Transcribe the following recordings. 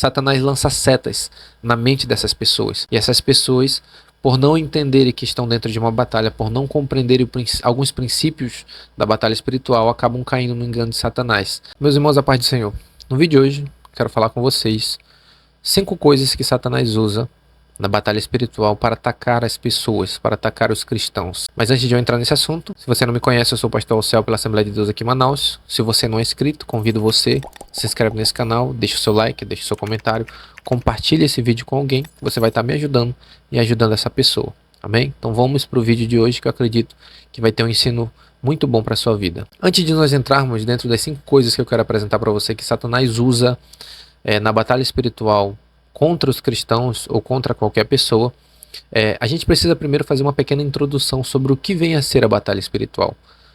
Satanás lança setas na mente dessas pessoas. E essas pessoas, por não entenderem que estão dentro de uma batalha, por não compreenderem alguns princípios da batalha espiritual, acabam caindo no engano de Satanás. Meus irmãos, a paz do Senhor. No vídeo de hoje, quero falar com vocês 5 coisas que Satanás usa na batalha espiritual para atacar as pessoas, para atacar os cristãos. Mas antes de eu entrar nesse assunto, se você não me conhece, eu sou o pastor Alceu pela Assembleia de Deus aqui em Manaus. Se você não é inscrito, convido você, se inscreve nesse canal, deixa o seu like, deixa o seu comentário, compartilhe esse vídeo com alguém, você vai estar me ajudando e ajudando essa pessoa. Amém? Então vamos para o vídeo de hoje, que eu acredito que vai ter um ensino muito bom para a sua vida. Antes de nós entrarmos dentro das 5 coisas que eu quero apresentar para você que Satanás usa na batalha espiritual contra os cristãos ou contra qualquer pessoa, a gente precisa primeiro fazer uma pequena introdução sobre o que vem a ser a batalha espiritual.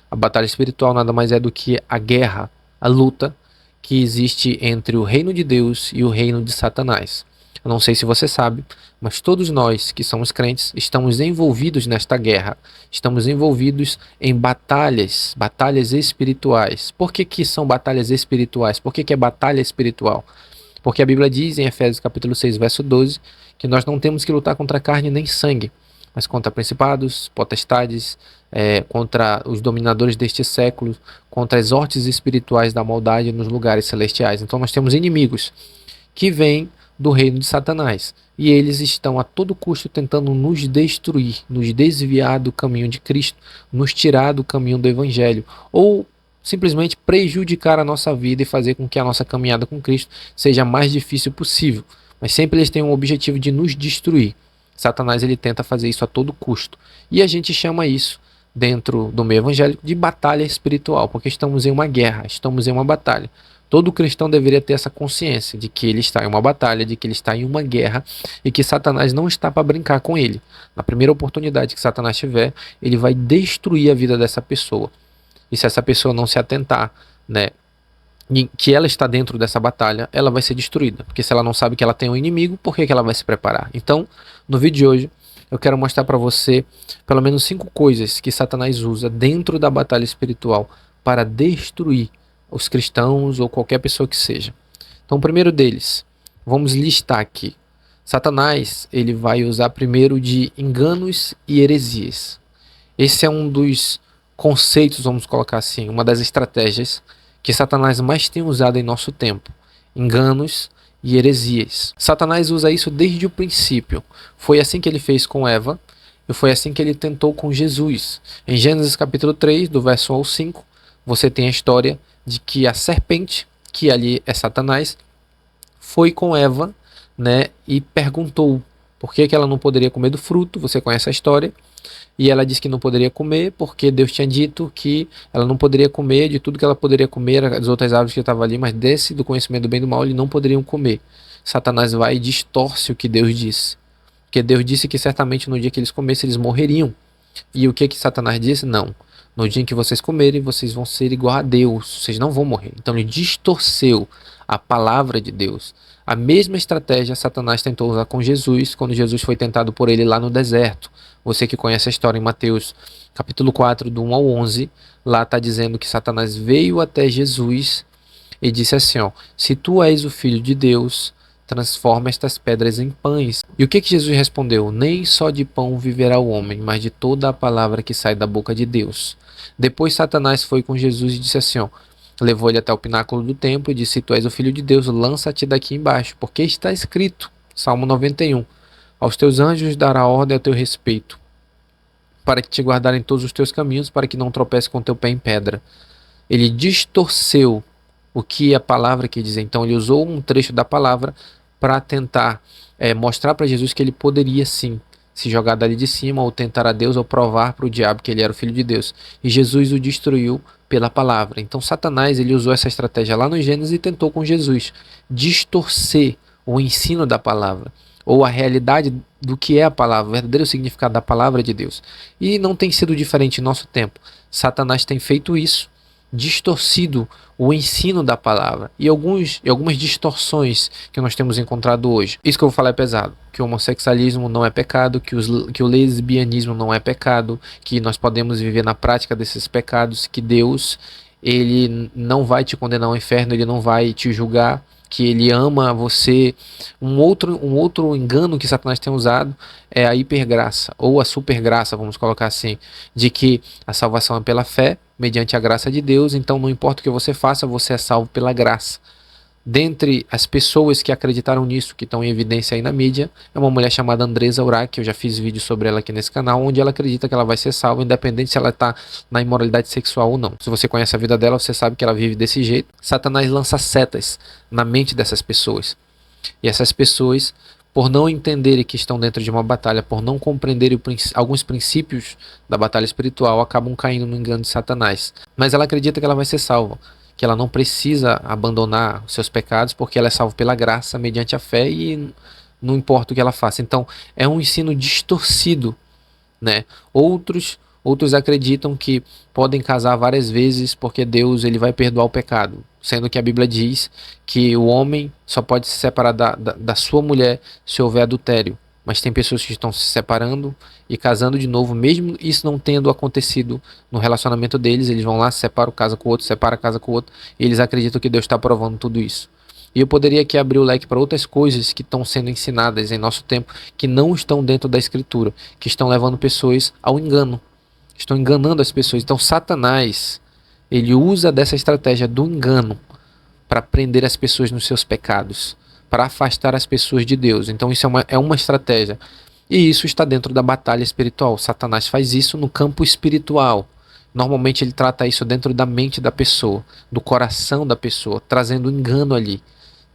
A batalha espiritual nada mais é do que a guerra, a luta que existe entre o reino de Deus e o reino de Satanás. Eu não sei se você sabe, mas todos nós que somos crentes estamos envolvidos nesta guerra, estamos envolvidos em batalhas espirituais. Por que são batalhas espirituais? Por que é batalha espiritual? Porque a Bíblia diz em Efésios capítulo 6, verso 12, que nós não temos que lutar contra carne nem sangue, mas contra principados, potestades, contra os dominadores deste século, contra as hortes espirituais da maldade nos lugares celestiais. Então nós temos inimigos que vêm do reino de Satanás, e eles estão a todo custo tentando nos destruir, nos desviar do caminho de Cristo, nos tirar do caminho do Evangelho, ou simplesmente prejudicar a nossa vida e fazer com que a nossa caminhada com Cristo seja a mais difícil possível. Mas sempre eles têm um objetivo de nos destruir. Satanás ele tenta fazer isso a todo custo. E a gente chama isso, dentro do meio evangélico, de batalha espiritual, porque estamos em uma guerra, estamos em uma batalha. Todo cristão deveria ter essa consciência de que ele está em uma batalha, de que ele está em uma guerra e que Satanás não está para brincar com ele. Na primeira oportunidade que Satanás tiver, ele vai destruir a vida dessa pessoa. E se essa pessoa não se atentar, que ela está dentro dessa batalha, ela vai ser destruída. Porque se ela não sabe que ela tem um inimigo, por que ela vai se preparar? Então, no vídeo de hoje, eu quero mostrar para você pelo menos 5 coisas que Satanás usa dentro da batalha espiritual para destruir os cristãos ou qualquer pessoa que seja. Então, o primeiro deles, vamos listar aqui. Satanás, ele vai usar primeiro de enganos e heresias. Esse é um dos conceitos, vamos colocar assim, uma das estratégias que Satanás mais tem usado em nosso tempo. Enganos e heresias. Satanás usa isso desde o princípio. Foi assim que ele fez com Eva e foi assim que ele tentou com Jesus. Em Gênesis capítulo 3, do verso 1 ao 5, você tem a história de que a serpente, que ali é Satanás, foi com Eva, e perguntou por que ela não poderia comer do fruto. Você conhece a história. E ela disse que não poderia comer porque Deus tinha dito que ela não poderia comer de tudo que ela poderia comer, as outras árvores que estavam ali, mas desse do conhecimento do bem e do mal eles não poderiam comer. Satanás vai e distorce o que Deus disse. Porque Deus disse que certamente no dia que eles comessem eles morreriam. E o que Satanás disse? Não. No dia em que vocês comerem, vocês vão ser igual a Deus, vocês não vão morrer. Então ele distorceu a palavra de Deus. A mesma estratégia Satanás tentou usar com Jesus, quando Jesus foi tentado por ele lá no deserto. Você que conhece a história em Mateus capítulo 4, do 1 ao 11, lá está dizendo que Satanás veio até Jesus e disse assim, se tu és o Filho de Deus, transforma estas pedras em pães. E o que Jesus respondeu? Nem só de pão viverá o homem, mas de toda a palavra que sai da boca de Deus. Depois Satanás foi com Jesus e disse assim, levou ele até o pináculo do templo e disse, se tu és o Filho de Deus, lança-te daqui embaixo, porque está escrito, Salmo 91, aos teus anjos dará ordem a teu respeito, para que te guardarem todos os teus caminhos, para que não tropece com teu pé em pedra. Ele distorceu o que a palavra quer dizer. Então ele usou um trecho da palavra para tentar mostrar para Jesus que ele poderia sim se jogar dali de cima, ou tentar a Deus, ou provar para o diabo que ele era o Filho de Deus. E Jesus o destruiu pela palavra. Então Satanás ele usou essa estratégia lá no Gênesis e tentou com Jesus distorcer o ensino da palavra, ou a realidade do que é a palavra, o verdadeiro significado da palavra de Deus. E não tem sido diferente em nosso tempo. Satanás tem feito isso, distorcido o ensino da palavra e algumas distorções que nós temos encontrado hoje. Isso que eu vou falar é pesado, que o homossexualismo não é pecado, que o lesbianismo não é pecado, que nós podemos viver na prática desses pecados, que Deus ele não vai te condenar ao inferno, ele não vai te julgar, que ele ama você. Um outro engano que Satanás tem usado é a hipergraça, ou a supergraça, vamos colocar assim, de que a salvação é pela fé, mediante a graça de Deus, então não importa o que você faça, você é salvo pela graça. Dentre as pessoas que acreditaram nisso, que estão em evidência aí na mídia, é uma mulher chamada Andresa Urach, que eu já fiz vídeo sobre ela aqui nesse canal, onde ela acredita que ela vai ser salva, independente se ela está na imoralidade sexual ou não. Se você conhece a vida dela, você sabe que ela vive desse jeito. Satanás lança setas na mente dessas pessoas. E essas pessoas, por não entenderem que estão dentro de uma batalha, por não compreenderem alguns princípios da batalha espiritual, acabam caindo no engano de Satanás. Mas ela acredita que ela vai ser salva, que ela não precisa abandonar seus pecados, porque ela é salva pela graça, mediante a fé, e não importa o que ela faça. Então, é um ensino distorcido, né? Outros acreditam que podem casar várias vezes porque Deus ele vai perdoar o pecado, sendo que a Bíblia diz que o homem só pode se separar da sua mulher se houver adultério. Mas tem pessoas que estão se separando e casando de novo, mesmo isso não tendo acontecido no relacionamento deles, eles vão lá, separam, casa com o outro, separa, casa com o outro, e eles acreditam que Deus está provando tudo isso. E eu poderia aqui abrir o leque para outras coisas que estão sendo ensinadas em nosso tempo, que não estão dentro da Escritura, que estão levando pessoas ao engano, estão enganando as pessoas. Então Satanás, ele usa dessa estratégia do engano para prender as pessoas nos seus pecados, para afastar as pessoas de Deus. Então isso é uma estratégia. E isso está dentro da batalha espiritual. Satanás faz isso no campo espiritual. Normalmente ele trata isso dentro da mente da pessoa, do coração da pessoa, trazendo engano ali.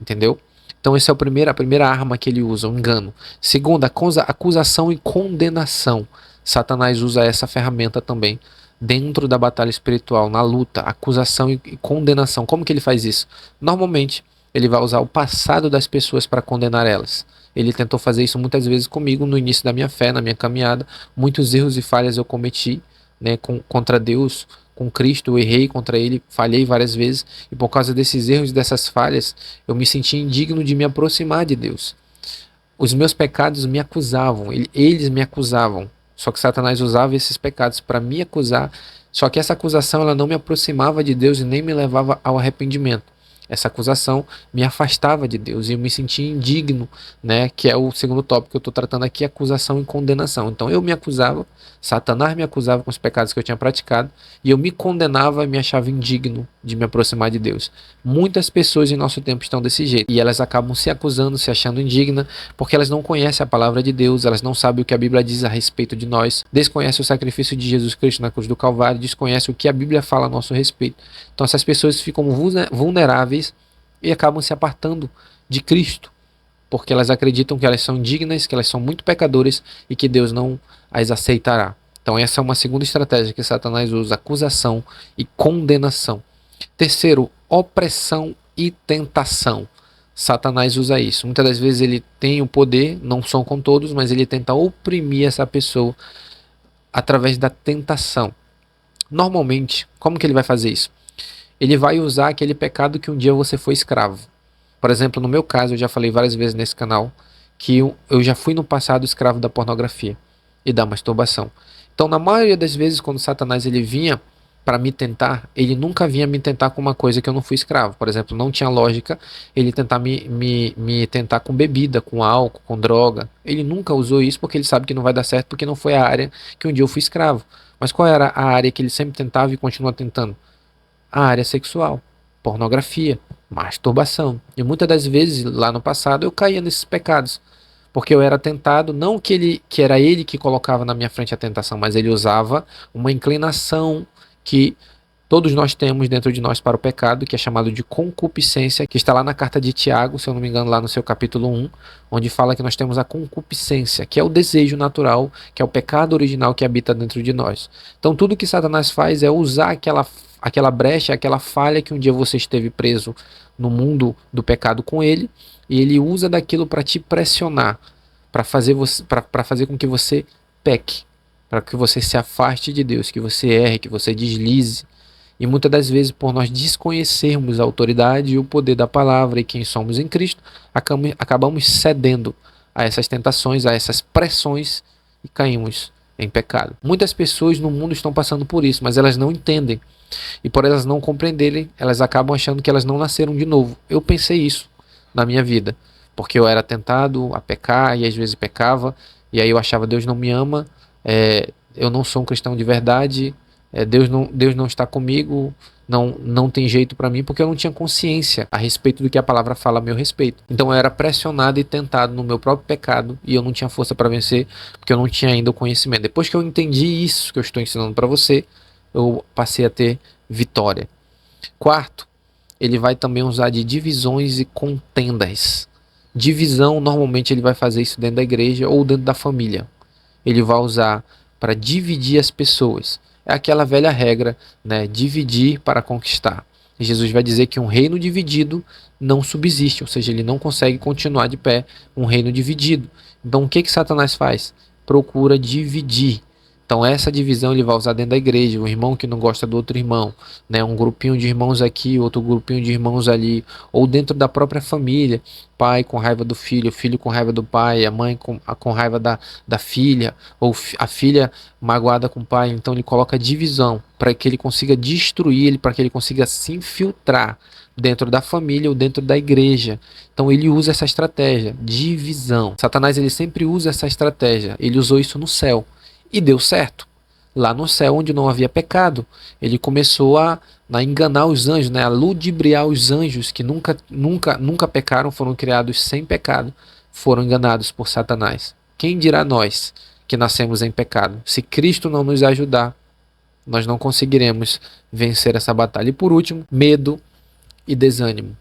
Entendeu? Então essa é a primeira arma que ele usa, o engano. Segunda, acusação e condenação. Satanás usa essa ferramenta também dentro da batalha espiritual, na luta, acusação e condenação. Como que ele faz isso? Normalmente ele vai usar o passado das pessoas para condenar elas. Ele tentou fazer isso muitas vezes comigo no início da minha fé, na minha caminhada. Muitos erros e falhas eu cometi, né, contra Deus, com Cristo, eu errei contra Ele, falhei várias vezes. E por causa desses erros e dessas falhas, eu me senti indigno de me aproximar de Deus. Os meus pecados me acusavam, eles me acusavam. Só que Satanás usava esses pecados para me acusar. Só que essa acusação ela não me aproximava de Deus e nem me levava ao arrependimento. Essa acusação me afastava de Deus e eu me sentia indigno, né? Que é o segundo tópico que eu estou tratando aqui, acusação e condenação. Então eu me acusava, Satanás me acusava com os pecados que eu tinha praticado e eu me condenava e me achava indigno de me aproximar de Deus. Muitas pessoas em nosso tempo estão desse jeito e elas acabam se acusando, se achando indignas, porque elas não conhecem a palavra de Deus, elas não sabem o que a Bíblia diz a respeito de nós, desconhecem o sacrifício de Jesus Cristo na cruz do Calvário, desconhecem o que a Bíblia fala a nosso respeito. Então essas pessoas ficam vulneráveis e acabam se apartando de Cristo, porque elas acreditam que elas são indignas, que elas são muito pecadoras e que Deus não as aceitará. Então essa é uma segunda estratégia que Satanás usa, acusação e condenação. Terceiro, opressão e tentação. Satanás usa isso. Muitas das vezes ele tem o poder, não são com todos, mas ele tenta oprimir essa pessoa através da tentação. Normalmente, como que ele vai fazer isso? Ele vai usar aquele pecado que um dia você foi escravo. Por exemplo, no meu caso, eu já falei várias vezes nesse canal que eu já fui no passado escravo da pornografia e da masturbação. Então, na maioria das vezes, quando Satanás ele vinha para me tentar, ele nunca vinha me tentar com uma coisa que eu não fui escravo. Por exemplo, não tinha lógica ele tentar me tentar com bebida, com álcool, com droga. Ele nunca usou isso porque ele sabe que não vai dar certo, porque não foi a área que um dia eu fui escravo. Mas qual era a área que ele sempre tentava e continua tentando? A área sexual, pornografia, masturbação. E muitas das vezes, lá no passado, eu caía nesses pecados. Porque eu era tentado, não que era ele que colocava na minha frente a tentação, mas ele usava uma inclinação que todos nós temos dentro de nós para o pecado, que é chamado de concupiscência, que está lá na carta de Tiago, se eu não me engano, lá no seu capítulo 1, onde fala que nós temos a concupiscência, que é o desejo natural, que é o pecado original que habita dentro de nós. Então tudo que Satanás faz é usar aquela brecha, aquela falha que um dia você esteve preso no mundo do pecado com ele, e ele usa daquilo para te pressionar, para fazer com que você peque, para que você se afaste de Deus, que você erre, que você deslize. E muitas das vezes, por nós desconhecermos a autoridade e o poder da palavra e quem somos em Cristo, acabamos cedendo a essas tentações, a essas pressões e caímos em pecado. Muitas pessoas no mundo estão passando por isso, mas elas não entendem. E por elas não compreenderem, elas acabam achando que elas não nasceram de novo. Eu pensei isso. na minha vida, porque eu era tentado a pecar e às vezes pecava, e aí eu achava Deus não me ama, eu não sou um cristão de verdade, Deus não está comigo, não tem jeito para mim, porque eu não tinha consciência a respeito do que a palavra fala a meu respeito. Então eu era pressionado e tentado no meu próprio pecado e eu não tinha força para vencer, porque eu não tinha ainda o conhecimento. Depois que eu entendi isso que eu estou ensinando para você, eu passei a ter vitória. Quarto, ele vai também usar de divisões e contendas. Divisão, normalmente ele vai fazer isso dentro da igreja ou dentro da família. Ele vai usar para dividir as pessoas. É aquela velha regra, né? Dividir para conquistar. E Jesus vai dizer que um reino dividido não subsiste, ou seja, ele não consegue continuar de pé um reino dividido. Então o que Satanás faz? Procura dividir. Então essa divisão ele vai usar dentro da igreja, o irmão que não gosta do outro irmão, né? Um grupinho de irmãos aqui, outro grupinho de irmãos ali, ou dentro da própria família, pai com raiva do filho, filho com raiva do pai, a mãe com raiva da filha, ou a filha magoada com o pai. Então ele coloca divisão para que ele consiga destruir, ele para que ele consiga se infiltrar dentro da família ou dentro da igreja. Então ele usa essa estratégia, divisão. Satanás ele sempre usa essa estratégia. Ele usou isso no céu. E deu certo. Lá no céu, onde não havia pecado, ele começou a enganar os anjos, né? A ludibriar os anjos que nunca pecaram, foram criados sem pecado, foram enganados por Satanás. Quem dirá nós que nascemos em pecado? Se Cristo não nos ajudar, nós não conseguiremos vencer essa batalha. E por último, medo e desânimo.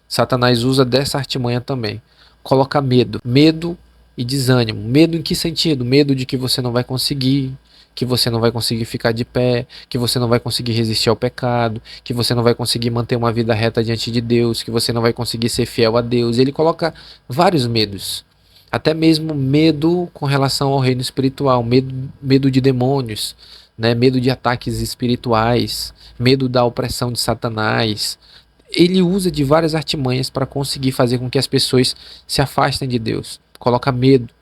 Satanás usa dessa artimanha também. Coloca medo. Medo e desânimo. Medo em que sentido? Medo de que você não vai conseguir, que você não vai conseguir ficar de pé, que você não vai conseguir resistir ao pecado, que você não vai conseguir manter uma vida reta diante de Deus, que você não vai conseguir ser fiel a Deus. Ele coloca vários medos. Até mesmo medo com relação ao reino espiritual, medo de demônios, né? Medo de ataques espirituais, medo da opressão de Satanás. Ele usa de várias artimanhas para conseguir fazer com que as pessoas se afastem de Deus. Coloca medo.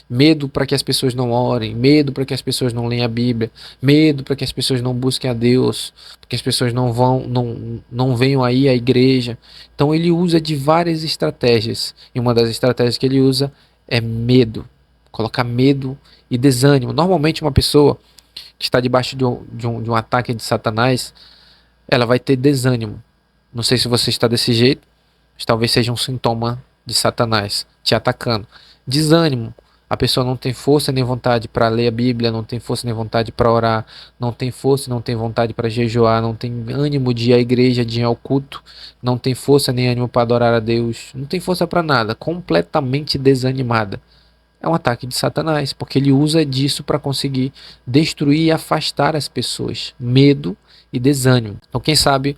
Medo para que as pessoas não orem, medo para que as pessoas não leiam a Bíblia, medo para que as pessoas não busquem a Deus, para que as pessoas não venham aí à igreja. Então ele usa de várias estratégias. E uma das estratégias que ele usa é medo. Colocar medo e desânimo. Normalmente uma pessoa que está debaixo de um ataque de Satanás, ela vai ter desânimo. Não sei se você está desse jeito, mas talvez seja um sintoma de Satanás te atacando. Desânimo. A pessoa não tem força nem vontade para ler a Bíblia, não tem força nem vontade para orar, não tem força, não tem vontade para jejuar, não tem ânimo de ir à igreja, de ir ao culto, não tem força nem ânimo para adorar a Deus, não tem força para nada, completamente desanimada. É um ataque de Satanás, porque ele usa disso para conseguir destruir e afastar as pessoas. Medo e desânimo. Então, quem sabe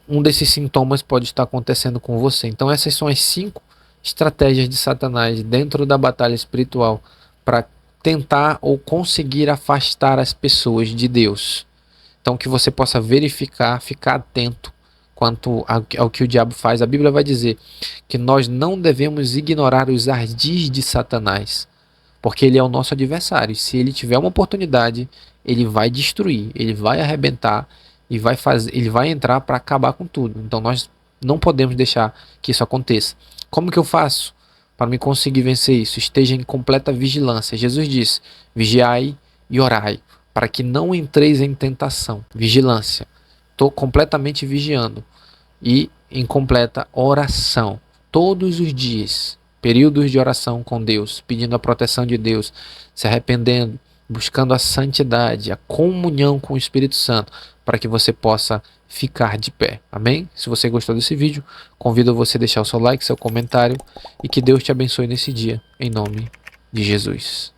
um desses sintomas pode estar acontecendo com você. Então essas são as 5 estratégias de Satanás dentro da batalha espiritual para tentar ou conseguir afastar as pessoas de Deus. Então que você possa verificar, ficar atento quanto ao que o diabo faz. A Bíblia vai dizer que nós não devemos ignorar os ardis de Satanás, porque ele é o nosso adversário. Se ele tiver uma oportunidade, ele vai destruir, ele vai arrebentar e ele vai entrar para acabar com tudo. Então nós não podemos deixar que isso aconteça. Como que eu faço para me conseguir vencer isso? Esteja em completa vigilância. Jesus disse: vigiai e orai, para que não entreis em tentação. Vigilância. Estou completamente vigiando e em completa oração. Todos os dias, períodos de oração com Deus, pedindo a proteção de Deus, se arrependendo, buscando a santidade, a comunhão com o Espírito Santo, para que você possa ficar de pé. Amém? Se você gostou desse vídeo, convido você a deixar o seu like, seu comentário, e que Deus te abençoe nesse dia, em nome de Jesus.